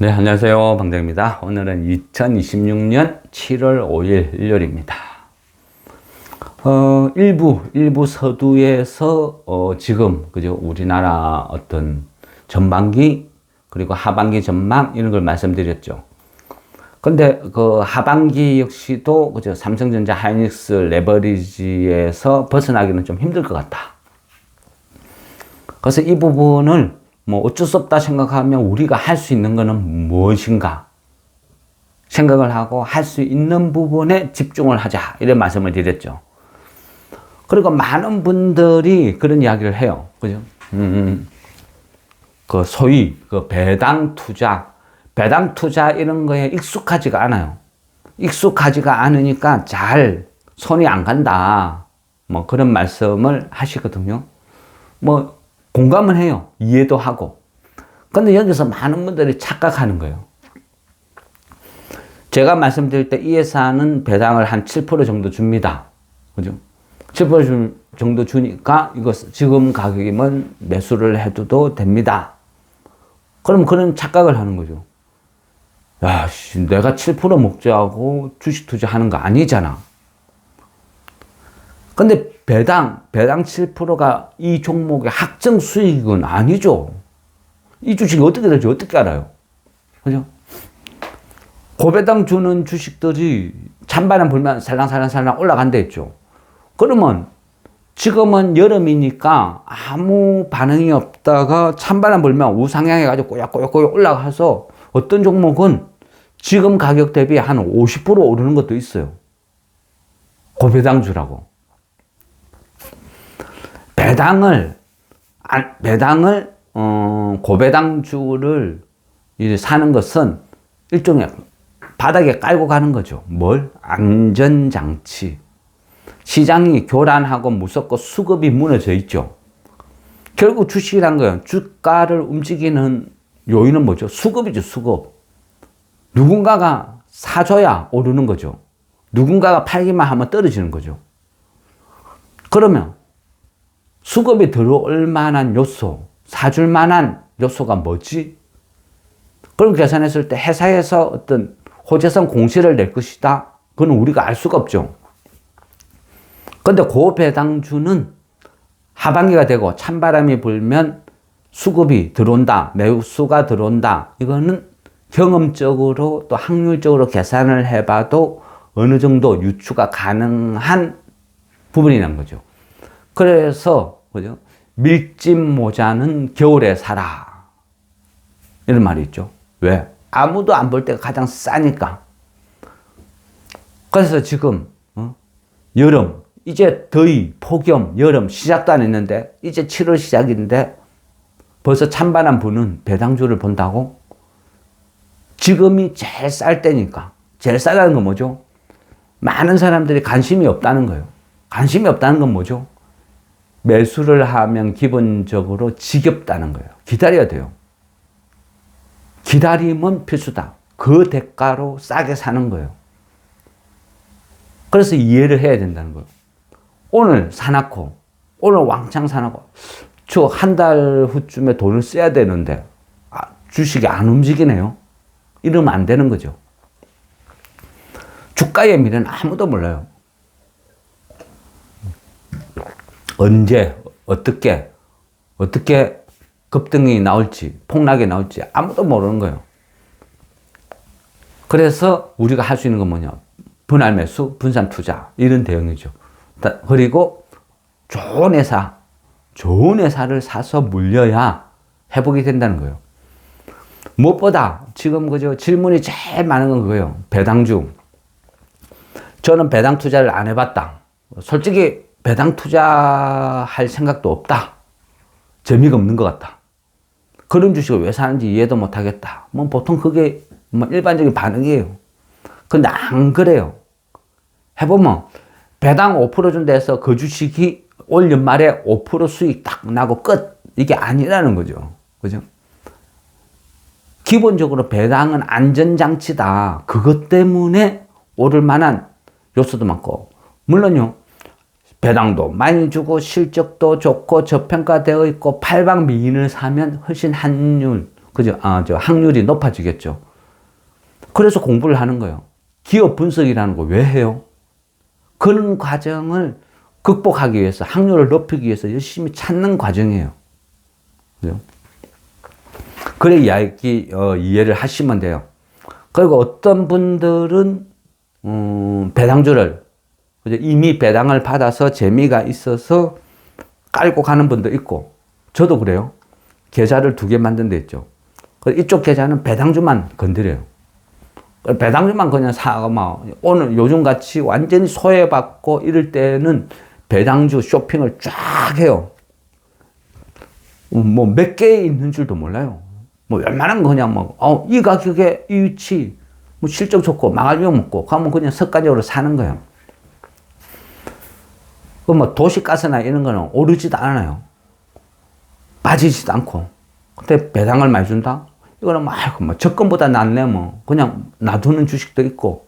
네, 안녕하세요. 방장입니다. 오늘은 2026년 7월 5일 일요일입니다. 일부 서두에서, 지금, 그죠? 우리나라 어떤 전반기, 그리고 하반기 전망, 이런 걸 말씀드렸죠. 근데 그 하반기 역시도, 그죠? 삼성전자 하이닉스 레버리지에서 벗어나기는 좀 힘들 것 같다. 그래서 이 부분을 뭐 어쩔 수 없다 생각하면 우리가 할 수 있는 거는 무엇인가 생각을 하고 할 수 있는 부분에 집중을 하자 이런 말씀을 드렸죠. 그리고 많은 분들이 그런 이야기를 해요. 그죠? 그 소위 그 배당 투자 이런 거에 익숙하지가 않아요. 익숙하지가 않으니까 잘 손이 안 간다. 뭐 그런 말씀을 하시거든요. 뭐 공감은 해요. 이해도 하고. 근데 여기서 많은 분들이 착각하는 거예요. 제가 말씀드릴 때 이 회사는 배당을 한 7% 정도 줍니다. 그죠? 7% 정도 주니까 이거 지금 가격이면 매수를 해도 됩니다. 그럼 그런 착각을 하는 거죠. 야, 내가 7% 목표하고 주식 투자하는 거 아니잖아. 근데 배당 7%가 이 종목의 확정 수익은 아니죠. 이 주식이 어떻게 될지 어떻게 알아요? 그죠? 고배당 주는 주식들이 찬바람 불면 살랑살랑 올라간다 했죠. 그러면 지금은 여름이니까 아무 반응이 없다가 찬바람 불면 우상향해가지고 꼬약꼬약 올라가서 어떤 종목은 지금 가격 대비 한 50% 오르는 것도 있어요. 고배당 주라고. 고배당주를 사는 것은 일종의 바닥에 깔고 가는 거죠. 뭘? 안전장치. 시장이 교란하고 무섭고 수급이 무너져 있죠. 결국 주식이란 거예요. 주가를 움직이는 요인은 뭐죠? 수급이죠, 수급. 누군가가 사줘야 오르는 거죠. 누군가가 팔기만 하면 떨어지는 거죠. 그러면 수급이 들어올 만한 요소, 사줄 만한 요소가 뭐지? 그럼 계산했을 때 회사에서 어떤 호재성 공시를 낼 것이다. 그건 우리가 알 수가 없죠. 근데 고배당주는 하반기가 되고 찬바람이 불면 수급이 들어온다. 매수가 들어온다. 이거는 경험적으로 또 확률적으로 계산을 해봐도 어느 정도 유추가 가능한 부분이란 거죠. 그래서 그죠? 밀짚 모자는 겨울에 사라. 이런 말이 있죠. 왜? 아무도 안 볼 때가 가장 싸니까. 그래서 지금 여름, 이제 더위, 폭염, 여름 시작도 안 했는데 이제 7월 시작인데 벌써 찬바람 부는 배당주를 본다고? 지금이 제일 쌀 때니까. 제일 싸다는 건 뭐죠? 많은 사람들이 관심이 없다는 거예요. 관심이 없다는 건 뭐죠? 매수를 하면 기본적으로 지겹다는 거예요. 기다려야 돼요. 기다림은 필수다. 그 대가로 싸게 사는 거예요. 그래서 이해를 해야 된다는 거예요. 오늘 사놓고, 오늘 왕창 사놓고, 저 한 달 후쯤에 돈을 써야 되는데, 주식이 안 움직이네요. 이러면 안 되는 거죠. 주가의 미래는 아무도 몰라요. 언제, 어떻게 급등이 나올지, 폭락이 나올지 아무도 모르는 거예요. 그래서 우리가 할 수 있는 건 뭐냐? 분할 매수, 분산 투자, 이런 대응이죠. 그리고 좋은 회사를 사서 물려야 회복이 된다는 거예요. 무엇보다 지금 그죠? 질문이 제일 많은 건 그거예요. 배당주. 저는 배당 투자를 안 해봤다. 솔직히 배당 투자할 생각도 없다. 재미가 없는 것 같다. 그런 주식을 왜 사는지 이해도 못 하겠다. 뭐 보통 그게 뭐 일반적인 반응이에요. 근데 안 그래요. 해보면 배당 5% 준다 해서 그 주식이 올 연말에 5% 수익 딱 나고 끝. 이게 아니라는 거죠. 그죠? 기본적으로 배당은 안전장치다. 그것 때문에 오를 만한 요소도 많고. 물론요. 배당도 많이 주고 실적도 좋고 저평가되어 있고 팔방미인을 사면 훨씬 환율 그죠? 확률이 높아지겠죠. 그래서 공부를 하는 거예요. 기업 분석이라는 거 왜 해요? 그런 과정을 극복하기 위해서, 확률을 높이기 위해서 열심히 찾는 과정이에요. 그죠? 그래 이해를 하시면 돼요. 그리고 어떤 분들은 배당주를 이미 배당을 받아서 재미가 있어서 깔고 가는 분도 있고, 저도 그래요. 계좌를 2개 만든 데 있죠. 이쪽 계좌는 배당주만 건드려요. 배당주만 그냥 사고 오늘 요즘같이 완전히 소외받고 이럴 때는 배당주 쇼핑을 쫙 해요. 뭐 몇 개 있는 줄도 몰라요. 뭐 웬만한 거 그냥 이 가격에 이 위치, 뭐 실적 좋고 망할면 먹고 가면 그냥 습관적으로 사는 거예요. 그 뭐 도시가스나 이런 거는 오르지도 않아요. 빠지지도 않고. 근데 배당을 많이 준다? 이거는 뭐 적금보다 낫네 그냥 놔두는 주식도 있고.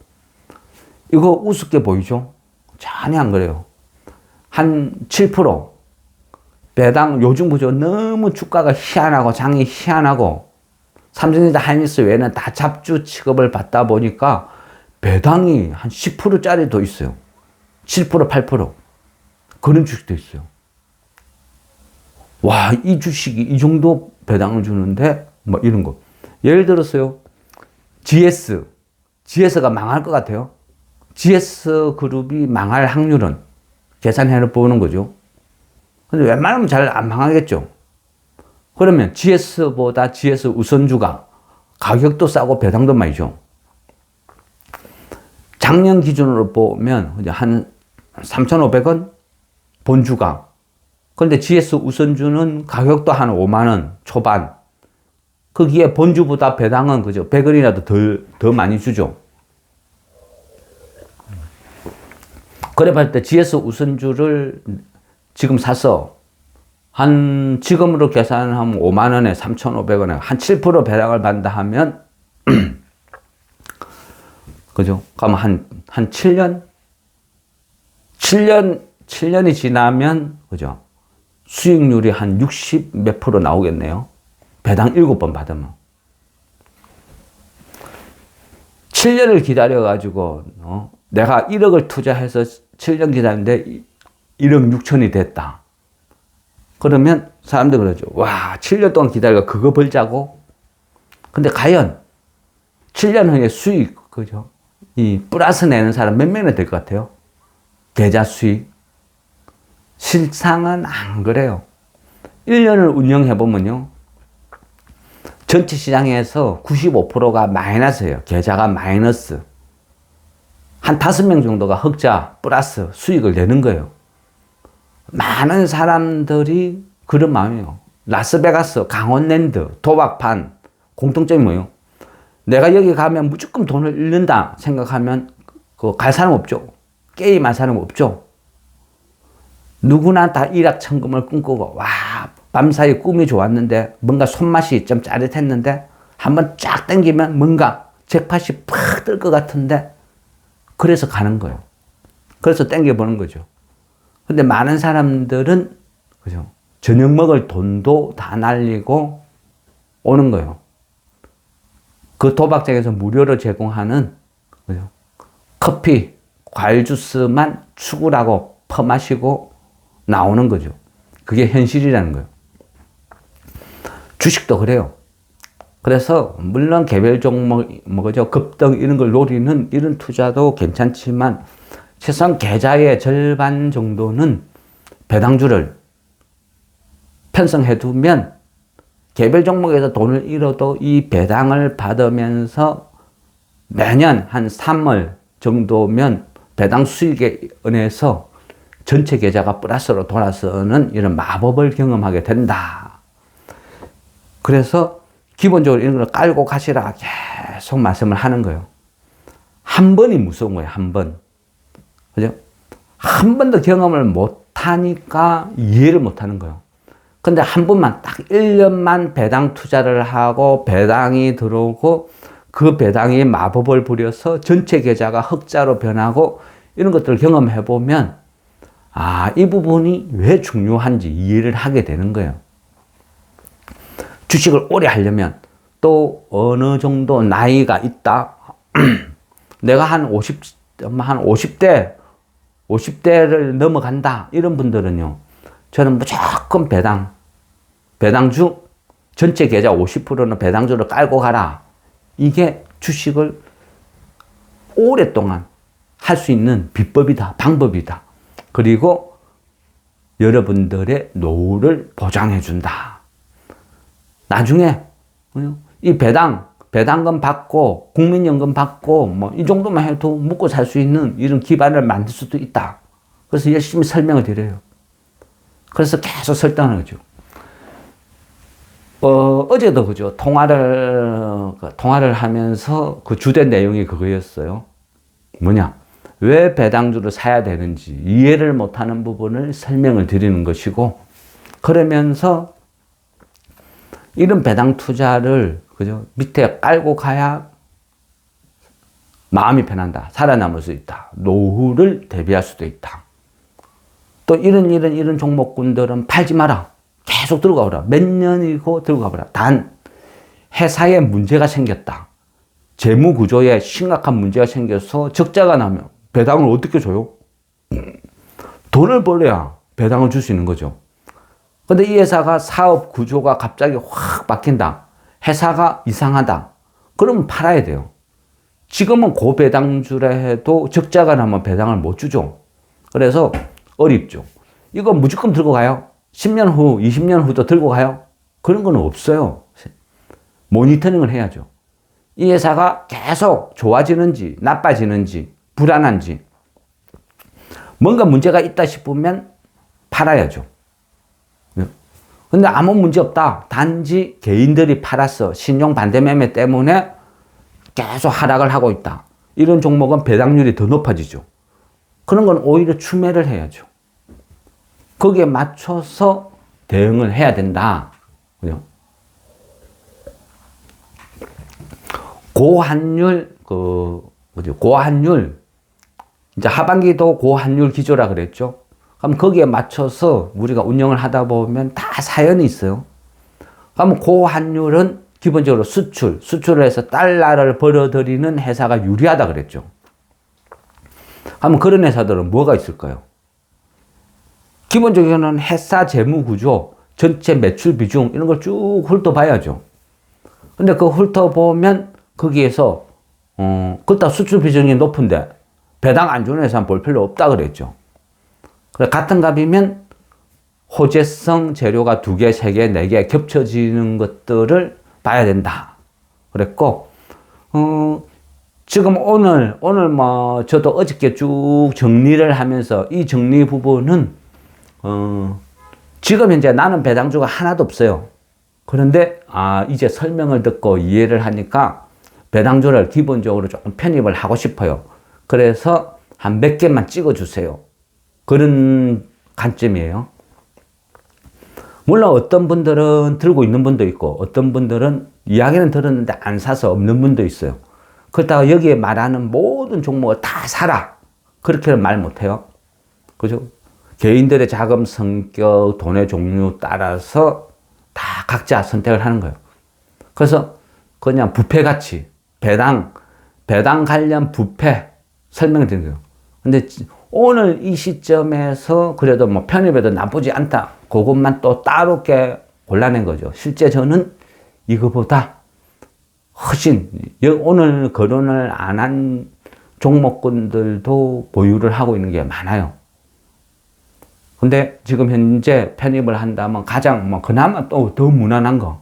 이거 우습게 보이죠? 전혀 안 그래요. 한 7%. 배당 요즘 보죠. 너무 주가가 희한하고 장이 희한하고 삼성전자 하이닉스 외에는 다 잡주 취급을 받다 보니까 배당이 한 10%짜리도 있어요. 7%, 8%. 그런 주식도 있어요. 와, 이 주식이 이 정도 배당을 주는데 이런 거. 예를 들었어요. GS가 망할 것 같아요. GS 그룹이 망할 확률은 계산해 보는 거죠. 근데 웬만하면 잘 안 망하겠죠. 그러면 GS보다 GS 우선주가 가격도 싸고 배당도 많이 줘. 작년 기준으로 보면 한 3,500원 본주가. 그런데 GS 우선주는 가격도 한 5만 원 초반. 거기에 본주보다 배당은 그죠? 100원이라도 더 많이 주죠. 그래 봤을 때 GS 우선주를 지금 사서 지금으로 계산하면 5만 원에 3,500원에 한 7% 배당을 받는다 하면 그죠? 그러면 한 7년? 7년이 지나면 그죠? 수익률이 한 60 몇 프로 나오겠네요. 배당 7번 받으면. 7년을 기다려가지고, 내가 1억을 투자해서 7년 기다렸는데 1억 6천이 됐다. 그러면 사람들 그러죠. 와, 7년 동안 기다려 그거 벌자고? 근데 과연 7년 후에 수익, 그죠? 이 플러스 내는 사람 몇 명이나 될 것 같아요? 계좌 수익. 실상은 안 그래요. 1년을 운영해보면요. 전체 시장에서 95%가 마이너스예요. 계좌가 마이너스. 한 5명 정도가 흑자 플러스 수익을 내는 거예요. 많은 사람들이 그런 마음이에요. 라스베가스, 강원랜드, 도박판 공통점이 뭐예요? 내가 여기 가면 무조건 돈을 잃는다 생각하면 갈 사람 없죠. 게임할 사람 없죠. 누구나 다 일확천금을 꿈꾸고 와 밤사이 꿈이 좋았는데 뭔가 손맛이 좀 짜릿했는데 한번 쫙 당기면 뭔가 잭팟이 팍 뜰 것 같은데 그래서 가는 거예요. 그래서 당겨보는 거죠. 근데 많은 사람들은 그죠? 저녁 먹을 돈도 다 날리고 오는 거예요. 그 도박장에서 무료로 제공하는 그죠? 커피, 과일 주스만 추구하고 퍼마시고 나오는 거죠. 그게 현실이라는 거예요. 주식도 그래요. 그래서 물론 개별 종목, 뭐죠? 급등 이런 걸 노리는 이런 투자도 괜찮지만 최소한 계좌의 절반 정도는 배당주를 편성해 두면 개별 종목에서 돈을 잃어도 이 배당을 받으면서 매년 한 3월 정도면 배당 수익에 은해서 전체 계좌가 플러스로 돌아서는 이런 마법을 경험하게 된다. 그래서 기본적으로 이런 걸 깔고 가시라 계속 말씀을 하는 거예요. 한 번이 무서운 거예요. 한 번. 그죠? 한 번도 경험을 못 하니까 이해를 못 하는 거예요. 근데 한 번만 딱 1년만 배당 투자를 하고 배당이 들어오고 그 배당이 마법을 부려서 전체 계좌가 흑자로 변하고 이런 것들을 경험해 보면 이 부분이 왜 중요한지 이해를 하게 되는 거예요. 주식을 오래 하려면 또 어느 정도 나이가 있다. 내가 한 50대를 넘어간다. 이런 분들은요. 저는 무조건 배당주, 전체 계좌 50%는 배당주를 깔고 가라. 이게 주식을 오랫동안 할 수 있는 비법이다. 방법이다. 그리고 여러분들의 노후를 보장해준다. 나중에 이 배당금 받고 국민연금 받고 뭐 이 정도만 해도 먹고 살 수 있는 이런 기반을 만들 수도 있다. 그래서 열심히 설명을 드려요. 그래서 계속 설득하는 거죠. 어제도 그죠. 통화를 하면서 그 주된 내용이 그거였어요. 뭐냐? 왜 배당주를 사야 되는지 이해를 못하는 부분을 설명을 드리는 것이고, 그러면서 이런 배당 투자를 그죠? 밑에 깔고 가야 마음이 편한다. 살아남을 수 있다. 노후를 대비할 수도 있다. 또 이런 종목군들은 팔지 마라. 계속 들고 가보라. 몇 년이고 들고 가보라. 단 회사에 문제가 생겼다. 재무 구조에 심각한 문제가 생겨서 적자가 나면 배당을 어떻게 줘요? 돈을 벌어야 배당을 줄 수 있는 거죠. 근데 이 회사가 사업 구조가 갑자기 확 바뀐다. 회사가 이상하다. 그러면 팔아야 돼요. 지금은 고배당주라 해도 적자가 나면 배당을 못 주죠. 그래서 어렵죠. 이거 무조건 들고 가요. 10년 후, 20년 후도 들고 가요. 그런 건 없어요. 모니터링을 해야죠. 이 회사가 계속 좋아지는지, 나빠지는지, 불안한지, 뭔가 문제가 있다 싶으면 팔아야죠. 근데 아무 문제 없다. 단지 개인들이 팔았어. 신용 반대 매매 때문에 계속 하락을 하고 있다. 이런 종목은 배당률이 더 높아지죠. 그런 건 오히려 추매를 해야죠. 거기에 맞춰서 대응을 해야 된다. 그죠? 고환율, 고환율. 이제 하반기도 고환율 기조라 그랬죠. 그럼 거기에 맞춰서 우리가 운영을 하다 보면 다 사연이 있어요. 그럼 고환율은 기본적으로 수출을 해서 달러를 벌어들이는 회사가 유리하다 그랬죠. 그럼 그런 회사들은 뭐가 있을까요? 기본적으로는 회사 재무 구조, 전체 매출 비중 이런 걸 쭉 훑어봐야죠. 근데 그 훑어보면 거기에서 그렇다 수출 비중이 높은데 배당 안 주는 회사는 볼 필요 없다 그랬죠. 그래 같은 값이면 호재성 재료가 2개, 3개, 4개 겹쳐지는 것들을 봐야 된다 그랬고, 지금 오늘 뭐 저도 어저께 쭉 정리를 하면서 이 정리 부분은 지금 현재 나는 배당주가 하나도 없어요. 그런데 이제 설명을 듣고 이해를 하니까 배당주를 기본적으로 조금 편입을 하고 싶어요. 그래서 한 몇 개만 찍어주세요. 그런 관점이에요. 물론 어떤 분들은 들고 있는 분도 있고 어떤 분들은 이야기는 들었는데 안 사서 없는 분도 있어요. 그렇다고 여기에 말하는 모든 종목을 다 사라. 그렇게는 말 못해요. 그죠? 개인들의 자금 성격, 돈의 종류 따라서 다 각자 선택을 하는 거예요. 그래서 그냥 뷔페같이 배당 관련 뷔페 설명을 드린 거예요. 근데 오늘 이 시점에서 그래도 뭐 편입해도 나쁘지 않다. 그것만 또 따로 골라낸 거죠. 실제 저는 이거보다 훨씬 오늘 거론을 안 한 종목군들도 보유를 하고 있는 게 많아요. 근데 지금 현재 편입을 한다면 가장 뭐 그나마 또 더 무난한 거,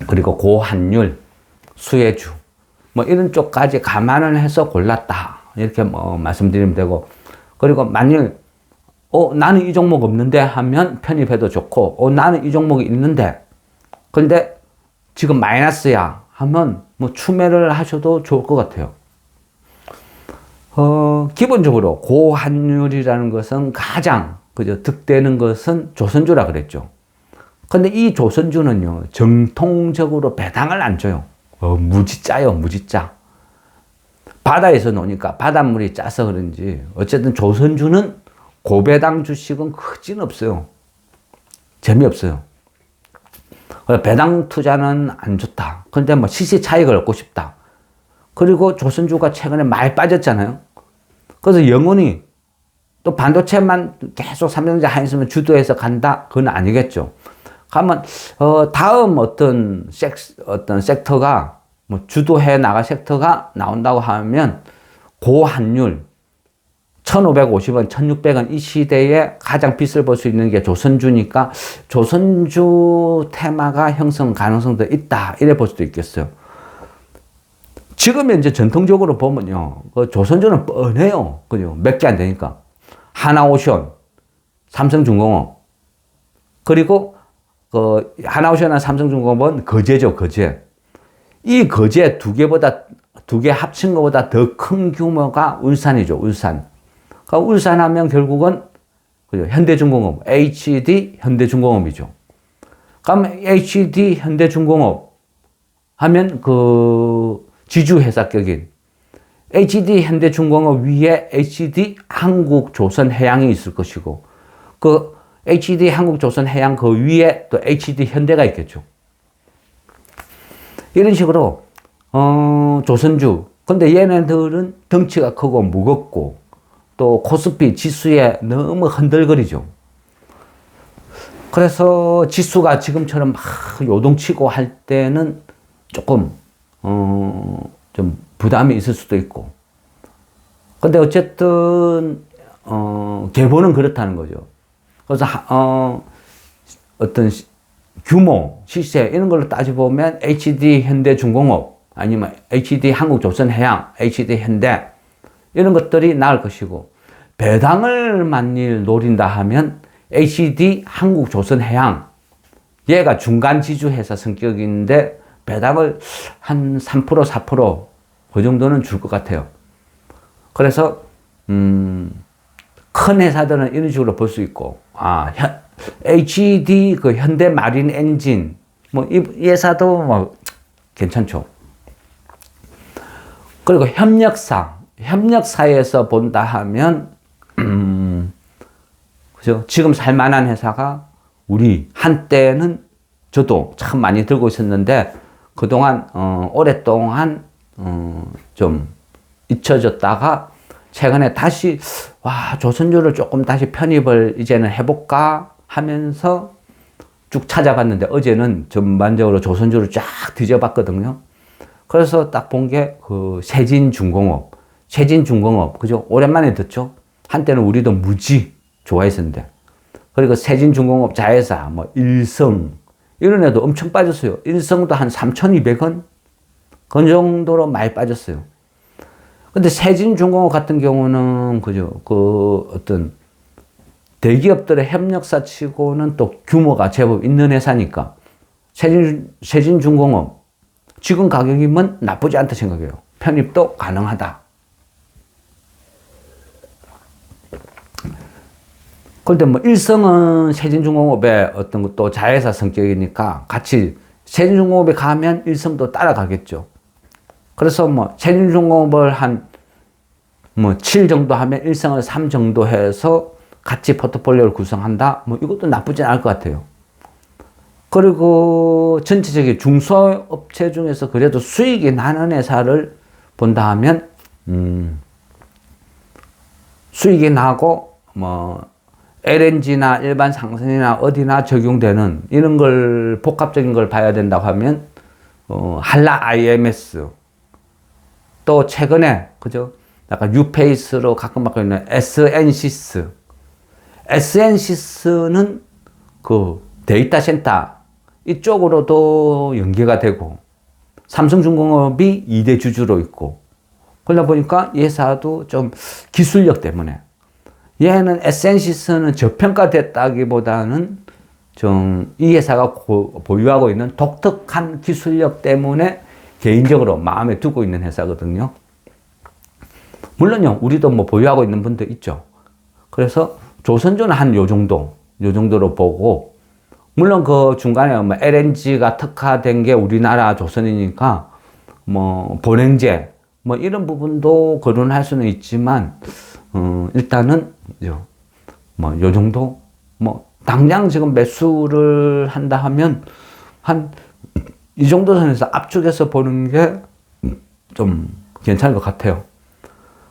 그리고 고환율, 수혜주 뭐 이런 쪽까지 감안을 해서 골랐다 이렇게 뭐 말씀드리면 되고, 그리고 만일 나는 이 종목 없는데 하면 편입해도 좋고, 나는 이 종목이 있는데 근데 지금 마이너스야 하면 뭐 추매를 하셔도 좋을 것 같아요. 기본적으로 고환율이라는 것은 가장 득되는 것은 조선주라 그랬죠. 근데 이 조선주는요, 정통적으로 배당을 안 줘요. 무지 짜요, 무지 짜. 바다에서 노니까 바닷물이 짜서 그런지 어쨌든 조선주는 고배당 주식은 크진 없어요. 재미없어요. 배당 투자는 안 좋다. 그런데 뭐 시세 차익을 얻고 싶다. 그리고 조선주가 최근에 많이 빠졌잖아요. 그래서 영원히 또 반도체만 계속 삼성전자 하이닉스만 주도해서 간다? 그건 아니겠죠. 가면, 다음 어떤 섹터가, 뭐 주도해 나갈 섹터가 나온다고 하면, 고환율, 1,550원, 1,600원 이 시대에 가장 빛을 볼 수 있는 게 조선주니까 조선주 테마가 형성 가능성도 있다. 이래 볼 수도 있겠어요. 지금 현재 전통적으로 보면요. 그 조선주는 뻔해요. 그죠? 몇 개 안 되니까. 하나오션, 삼성중공업. 그리고 그 하나오션이나 삼성중공업은 거제죠, 거제. 이 거제 두 개 합친 것보다 더 큰 규모가 울산이죠, 울산. 그러니까 울산하면 결국은 그죠? 현대중공업, HD 현대중공업이죠. 그럼 HD 현대중공업 하면 그 지주회사격인 HD 현대중공업 위에 HD 한국조선해양이 있을 것이고, 그 HD 한국조선해양 그 위에 또 HD 현대가 있겠죠. 이런 식으로 조선주. 근데 얘네들은 덩치가 크고 무겁고 또 코스피 지수에 너무 흔들거리죠. 그래서 지수가 지금처럼 막 요동치고 할 때는 조금 좀 부담이 있을 수도 있고. 근데 어쨌든 계보는 그렇다는 거죠. 그래서 어떤 규모, 시세 이런 걸로 따져보면 HD 현대중공업 아니면 HD 한국조선해양, HD 현대 이런 것들이 나을 것이고, 배당을 만일 노린다 하면 HD 한국조선해양, 얘가 중간 지주회사 성격인데 배당을 한 3%, 4%, 그 정도는 줄 것 같아요. 그래서, 큰 회사들은 이런 식으로 볼 수 있고, HD, 그 현대 마린 엔진, 뭐, 이 회사도 뭐, 괜찮죠. 그리고 협력사에서 본다 하면, 그죠? 지금 살만한 회사가 우리 한때는 저도 참 많이 들고 있었는데, 그동안, 오랫동안, 좀 잊혀졌다가, 최근에 다시, 조선주를 조금 다시 편입을 이제는 해볼까 하면서 쭉 찾아봤는데, 어제는 전반적으로 조선주를 쫙 뒤져봤거든요. 그래서 딱 본 게 그 세진중공업, 그죠? 오랜만에 듣죠? 한때는 우리도 무지 좋아했었는데. 그리고 세진중공업 자회사, 뭐 일성, 이런 애도 엄청 빠졌어요. 일성도 한 3,200원? 그 정도로 많이 빠졌어요. 근데 세진중공업 같은 경우는, 그죠? 그 어떤 대기업들의 협력사 치고는 또 규모가 제법 있는 회사니까. 세진중공업. 지금 가격이면 나쁘지 않다 생각해요. 편입도 가능하다. 그런데 뭐 일성은 세진중공업의 어떤 것도 자회사 성격이니까 같이 세진중공업에 가면 일성도 따라가겠죠. 그래서 뭐 세진중공업을 한 뭐 7 정도 하면 일성을 3 정도 해서 같이 포트폴리오를 구성한다. 뭐 이것도 나쁘진 않을 것 같아요. 그리고 전체적인 중소업체 중에서 그래도 수익이 나는 회사를 본다 하면 수익이 나고 뭐 LNG나 일반 상선이나 어디나 적용되는 이런 걸 복합적인 걸 봐야 된다고 하면 한라 IMS, 또 최근에 그죠? 약간 뉴페이스로 가끔 받고 있는 SN시스. SN시스는 그 데이터 센터 이쪽으로도 연계가 되고, 삼성중공업이 2대 주주로 있고, 그러다 보니까 이 회사도 좀 기술력 때문에, 얘는 SN시스는 저평가됐다기보다는 좀 이 회사가 보유하고 있는 독특한 기술력 때문에 개인적으로 마음에 두고 있는 회사거든요. 물론요, 우리도 뭐 보유하고 있는 분들 있죠. 그래서 조선주는 한 요 정도로 보고, 물론 그 중간에 뭐 LNG가 특화된 게 우리나라 조선이니까 뭐 본행제 뭐 이런 부분도 거론할 수는 있지만, 일단은 뭐 요 정도, 뭐 당장 지금 매수를 한다 하면 이 정도 선에서 압축해서 보는 게 좀 괜찮을 것 같아요.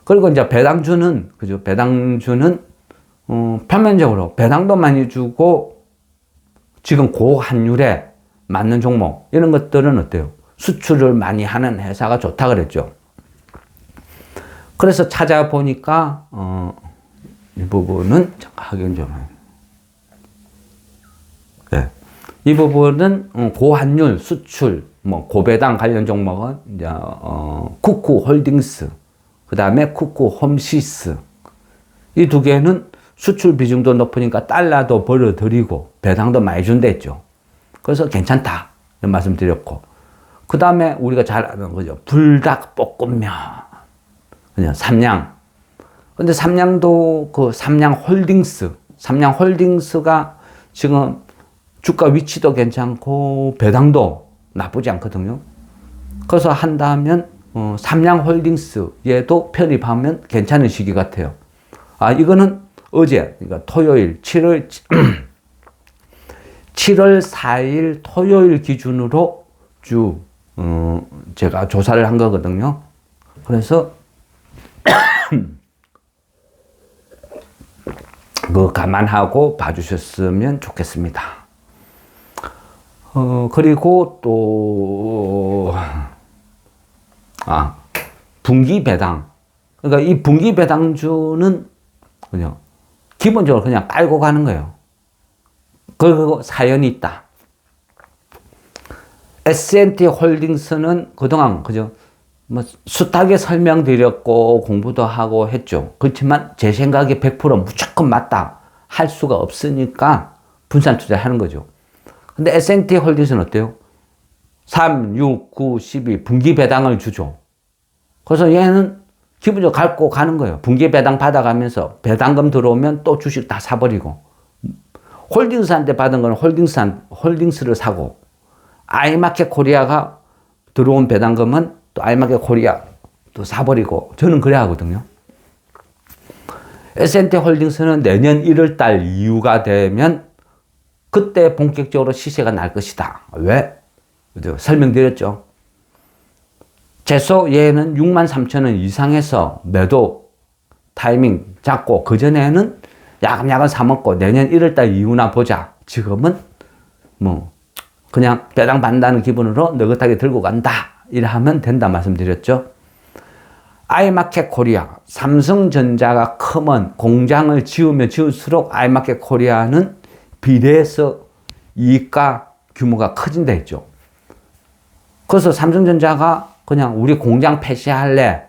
그리고 이제 배당주는, 그죠? 배당주는, 표면적으로 배당도 많이 주고, 지금 고환율에 맞는 종목, 이런 것들은 어때요? 수출을 많이 하는 회사가 좋다 그랬죠. 그래서 찾아보니까, 이 부분은, 잠깐 확인 좀 해요. 네. 이 부분은 고환율, 수출, 뭐 고배당 관련 종목은 이제 쿠쿠 홀딩스, 그 다음에 쿠쿠 홈시스, 이 두 개는 수출 비중도 높으니까 달러도 벌어들이고 배당도 많이 준댔죠. 그래서 괜찮다 이런 말씀 드렸고, 그 다음에 우리가 잘 아는 거죠. 불닭볶음면, 그냥 삼양. 근데 삼양도 그 삼양홀딩스가 지금 주가 위치도 괜찮고 배당도 나쁘지 않거든요. 그래서 한다면 삼양홀딩스 얘도 편입하면 괜찮은 시기 같아요. 이거는 어제, 그러니까 토요일 7월 4일 토요일 기준으로 제가 조사를 한 거거든요. 그래서 그거 감안하고 봐주셨으면 좋겠습니다. 그리고 또, 분기 배당. 그러니까 이 분기 배당주는 그냥 기본적으로 그냥 깔고 가는 거예요. 그리고 사연이 있다. S&T 홀딩스는 그동안, 그죠? 뭐, 숱하게 설명드렸고, 공부도 하고 했죠. 그렇지만 제 생각에 100% 무조건 맞다 할 수가 없으니까 분산 투자하는 거죠. 근데 S&T 홀딩스는 어때요? 3, 6, 9, 12 분기 배당을 주죠. 그래서 얘는 기본적으로 갖고 가는 거예요. 분기 배당 받아가면서 배당금 들어오면 또 주식 다 사버리고, 홀딩스한테 받은 건 홀딩스를 사고, 아이마켓 코리아가 들어온 배당금은 또 아이마켓 코리아 또 사버리고, 저는 그래 하거든요. S&T 홀딩스는 내년 1월 달 이후가 되면 그때 본격적으로 시세가 날 것이다. 왜? 설명드렸죠. 최소 얘는 63,000원 이상에서 매도 타이밍 잡고, 그전에는 야금야금 사먹고 내년 1월달 이후나 보자. 지금은 뭐 그냥 배당 받는다는 기분으로 느긋하게 들고 간다. 이래 하면 된다 말씀드렸죠. 아이마켓 코리아, 삼성전자가 크면 공장을 지으면 지을수록 아이마켓 코리아는 비례해서 이익과 규모가 커진다 했죠. 그래서 삼성전자가 그냥 우리 공장 폐쇄할래,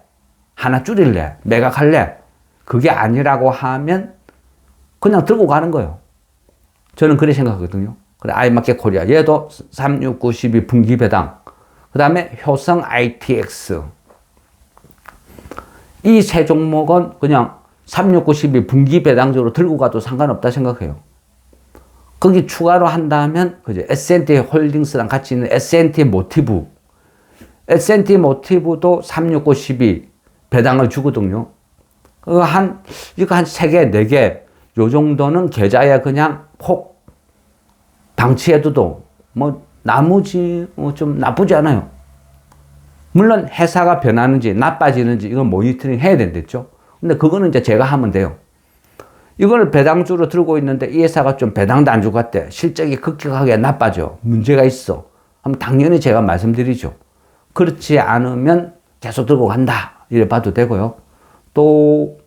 하나 줄일래, 매각할래, 그게 아니라고 하면 그냥 들고 가는 거예요. 저는 그렇게 생각하거든요. 그래, 아이마켓 코리아 얘도 3, 6, 9, 12 분기 배당, 그 다음에 효성 ITX, 이 세 종목은 그냥 3, 6, 9, 12 분기 배당적으로 들고 가도 상관없다 생각해요. 거기 추가로 한다면, 그죠? S&T 홀딩스랑 같이 있는 S&T 모티브도 3, 6, 9, 12 배당을 주거든요. 이거 한 3개, 4개, 요 정도는 계좌에 그냥 폭 방치해둬도 나머지 좀 나쁘지 않아요. 물론 회사가 변하는지 나빠지는지 이건 모니터링 해야 된댔죠. 근데 그거는 이제 제가 하면 돼요. 이걸 배당주로 들고 있는데 이 회사가 좀 배당도 안 주고 갔대. 실적이 급격하게 나빠져. 문제가 있어. 그럼 당연히 제가 말씀드리죠. 그렇지 않으면 계속 들고 간다. 이래 봐도 되고요. 또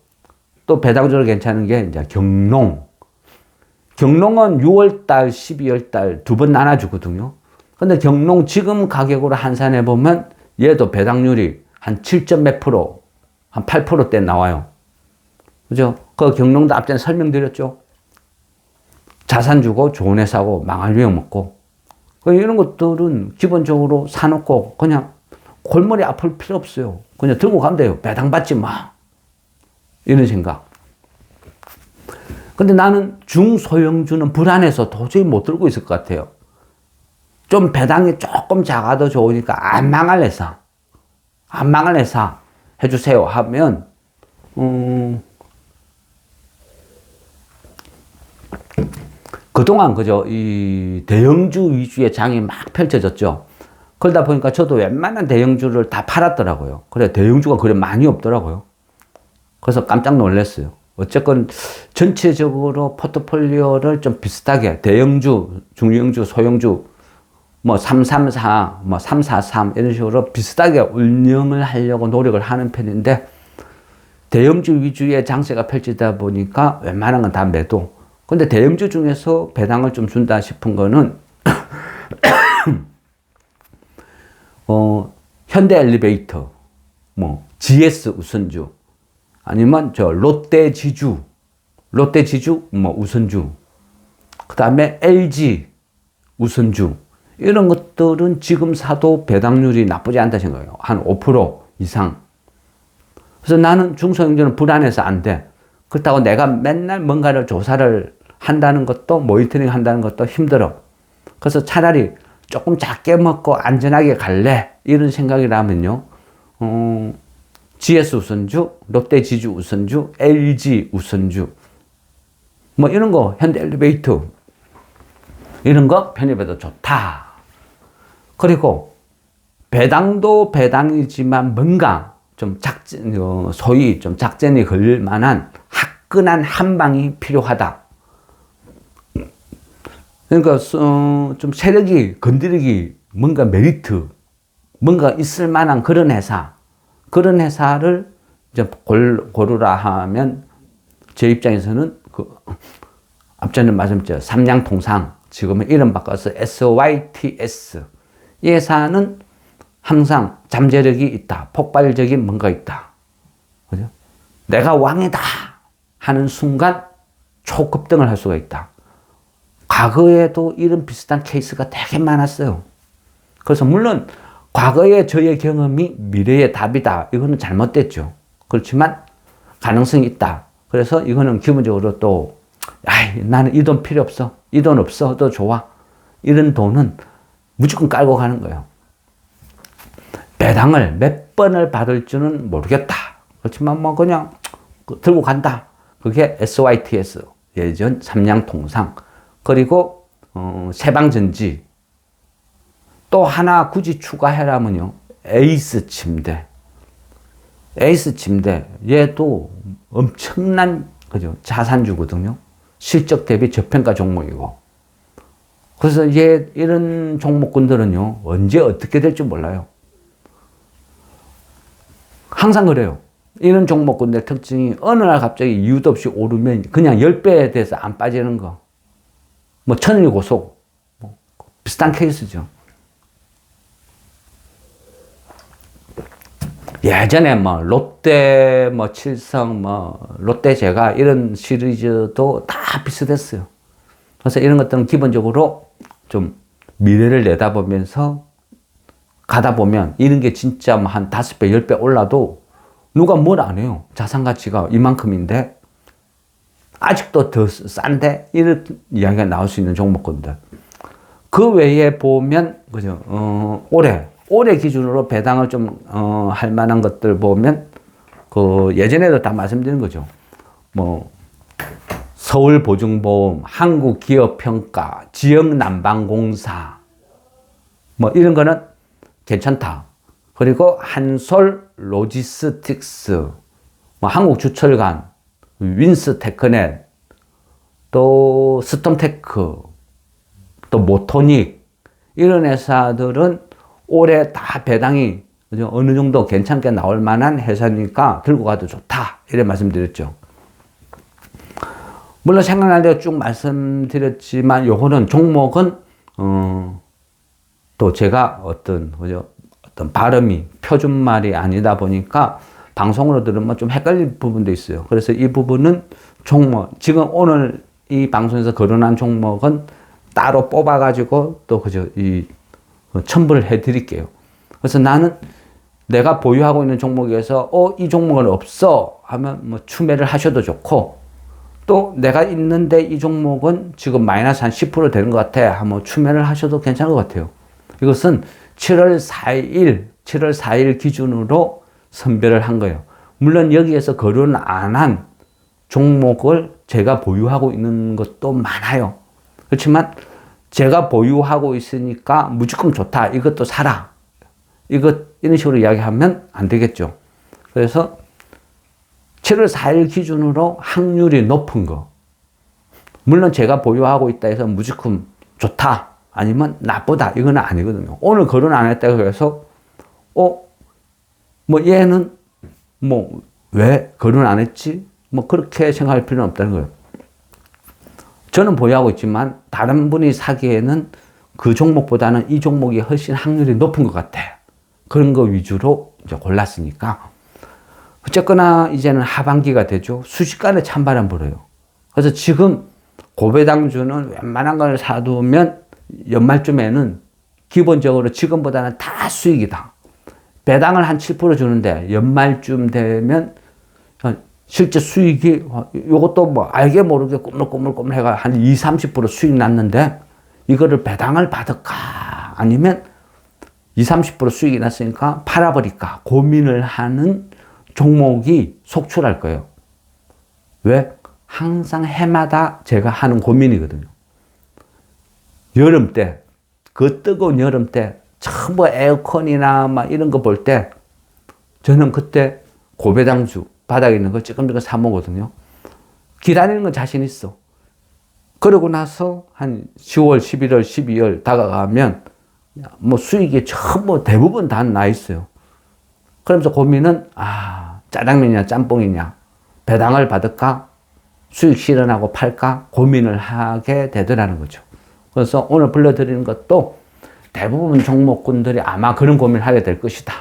배당주로 괜찮은 게 이제 경농. 경농은 6월달, 12월달 두 번 나눠주거든요. 근데 경농 지금 가격으로 환산해 보면 얘도 배당률이 한 7점 몇 프로, 한 8%대 나와요. 그죠? 그 경농도 앞전에 설명드렸죠. 자산 주고 좋은 회사고 망할 위험 없고. 이런 것들은 기본적으로 사놓고 그냥 골머리 아플 필요 없어요. 그냥 들고 가면 돼요. 배당 받지 마. 이런 생각. 근데 나는 중소형주는 불안해서 도저히 못 들고 있을 것 같아요. 좀 배당이 조금 작아도 좋으니까 안 망할 회사 해주세요 하면, 그동안 그죠, 이 대형주 위주의 장이 막 펼쳐졌죠. 그러다 보니까 저도 웬만한 대형주를 다 팔았더라고요. 그래, 대형주가 그래 많이 없더라고요. 그래서 깜짝 놀랐어요. 어쨌건 전체적으로 포트폴리오를 좀 비슷하게 대형주, 중형주, 소형주 뭐 334, 뭐 343 이런 식으로 비슷하게 운영을 하려고 노력을 하는 편인데 대형주 위주의 장세가 펼치다 보니까 웬만한 건 다 매도. 근데 대형주 중에서 배당을 좀 준다 싶은 거는 현대 엘리베이터, 뭐 GS 우선주, 아니면 저 롯데 지주 뭐 우선주, 그 다음에 LG 우선주, 이런 것들은 지금 사도 배당률이 나쁘지 않다 생각해요. 한 5% 이상. 그래서 나는 중소형주는 불안해서 안 돼. 그렇다고 내가 맨날 뭔가를 조사를 한다는 것도, 모니터링 한다는 것도 힘들어. 그래서 차라리 조금 작게 먹고 안전하게 갈래, 이런 생각이라면요, GS 우선주, 롯데 지주 우선주, LG 우선주, 뭐 이런 거, 현대 엘리베이터, 이런 거 편입해도 좋다. 그리고 배당도 배당이지만 뭔가 좀 소위 좀 작전이 걸릴 만한 화끈한 한 방이 필요하다. 그러니까 좀 세력이 건드리기, 뭔가 메리트, 뭔가 있을 만한 그런 회사를 이제 고르라 하면 제 입장에서는 앞전에 말씀드렸죠. 삼양통상, 지금은 이름 바꿔서 SYTS. 이 회사는 항상 잠재력이 있다. 폭발적인 뭔가 있다. 그죠? 내가 왕이다 하는 순간 초급등을 할 수가 있다. 과거에도 이런 비슷한 케이스가 되게 많았어요. 그래서 물론 과거의 저의 경험이 미래의 답이다, 이거는 잘못됐죠. 그렇지만 가능성이 있다. 그래서 이거는 기본적으로 또 나는 이 돈 필요 없어, 이 돈 없어도 좋아, 이런 돈은 무조건 깔고 가는 거예요. 배당을 몇 번을 받을 줄은 모르겠다. 그렇지만 뭐 그냥 들고 간다. 그게 SYTS, 예전 삼양통상, 그리고 세방전지, 또 하나 굳이 추가해라면요, 에이스 침대. 얘도 엄청난 그죠, 자산주거든요. 실적 대비 저평가 종목이고. 그래서 이런 종목군들은요, 언제 어떻게 될지 몰라요. 항상 그래요. 이런 종목군들 특징이 어느 날 갑자기 이유도 없이 오르면 그냥 10배에 대해서 안 빠지는 거. 뭐 천일 고속, 뭐 비슷한 케이스죠. 예전에 뭐 롯데 뭐 칠성 뭐 롯데제과 이런 시리즈도 다 비슷했어요. 그래서 이런 것들은 기본적으로 좀 미래를 내다보면서 가다 보면 이런 게 진짜 뭐 한 5배, 10배 올라도 누가 뭘 안 해요. 자산 가치가 이만큼인데 아직도 더 싼데, 이런 이야기가 나올 수 있는 종목군들. 그 외에 보면 그죠, 올해 기준으로 배당을 좀 할 만한 것들 보면 예전에도 다 말씀드린 거죠. 뭐 서울보증보험, 한국기업평가, 지역난방공사, 뭐 이런 거는 괜찮다. 그리고 한솔로지스틱스, 뭐 한국주철관, 윈스테크넷, 또 스톰테크, 또 모토닉, 이런 회사들은 올해 다 배당이 어느 정도 괜찮게 나올 만한 회사니까 들고 가도 좋다, 이래 말씀드렸죠. 물론 생각날 때 쭉 말씀드렸지만 요거는 종목은 또 제가 어떤 발음이 표준말이 아니다 보니까 방송으로 들으면 좀 헷갈릴 부분도 있어요. 그래서 이 부분은 지금 오늘 이 방송에서 거론한 종목은 따로 뽑아가지고 또 첨부를 해드릴게요. 그래서 나는 내가 보유하고 있는 종목에서 이 종목은 없어 하면 뭐 추매를 하셔도 좋고, 또 내가 있는데 이 종목은 지금 마이너스 한 10% 되는 것 같아 하면 추매를 하셔도 괜찮을 것 같아요. 이것은 7월 4일 기준으로 선별을 한 거예요. 물론 여기에서 거론 안 한 종목을 제가 보유하고 있는 것도 많아요. 그렇지만 제가 보유하고 있으니까 무조건 좋다. 이것도 사라. 이런 식으로 이야기하면 안 되겠죠. 그래서 7월 4일 기준으로 확률이 높은 거. 물론 제가 보유하고 있다 해서 무조건 좋다. 아니면 나쁘다. 이건 아니거든요. 오늘 거론 안 했다고 해서, 뭐 얘는 뭐 왜 거론 안 했지? 뭐 그렇게 생각할 필요는 없다는 거예요. 저는 보유하고 있지만 다른 분이 사기에는 그 종목보다는 이 종목이 훨씬 확률이 높은 것 같아. 그런 거 위주로 이제 골랐으니까. 어쨌거나 이제는 하반기가 되죠. 순식간에 찬바람 불어요. 그래서 지금 고배당주는 웬만한 걸 사두면 연말쯤에는 기본적으로 지금보다는 다 수익이다. 배당을 한 7% 주는데 연말쯤 되면 실제 수익이 이것도 뭐 알게 모르게 꼬물꼬물 해가 한 20-30% 수익 났는데 이거를 배당을 받을까 아니면 20-30% 수익이 났으니까 팔아버릴까 고민을 하는 종목이 속출할 거예요. 왜? 항상 해마다 제가 하는 고민이거든요. 여름 때, 그 뜨거운 여름 때 전부 에어컨이나 막 이런 거 볼 때 저는 그때 고배당주 바닥에 있는 거 찌끔찌끔 사 먹거든요. 기다리는 건 자신 있어. 그러고 나서 한 10월, 11월, 12월 다가가면 뭐 수익이 전부 대부분 다 나 있어요. 그러면서 고민은 짜장면이냐 짬뽕이냐 배당을 받을까 수익 실현하고 팔까 고민을 하게 되더라는 거죠. 그래서 오늘 불러드리는 것도 대부분 종목군들이 아마 그런 고민을 하게 될 것이다.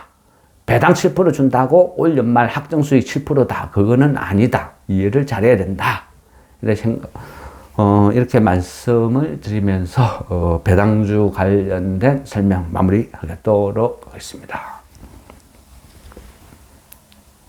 배당 7% 준다고 올 연말 확정 수익 7%다. 그거는 아니다. 이해를 잘해야 된다. 이렇게 말씀을 드리면서 배당주 관련된 설명 마무리하도록 하겠습니다.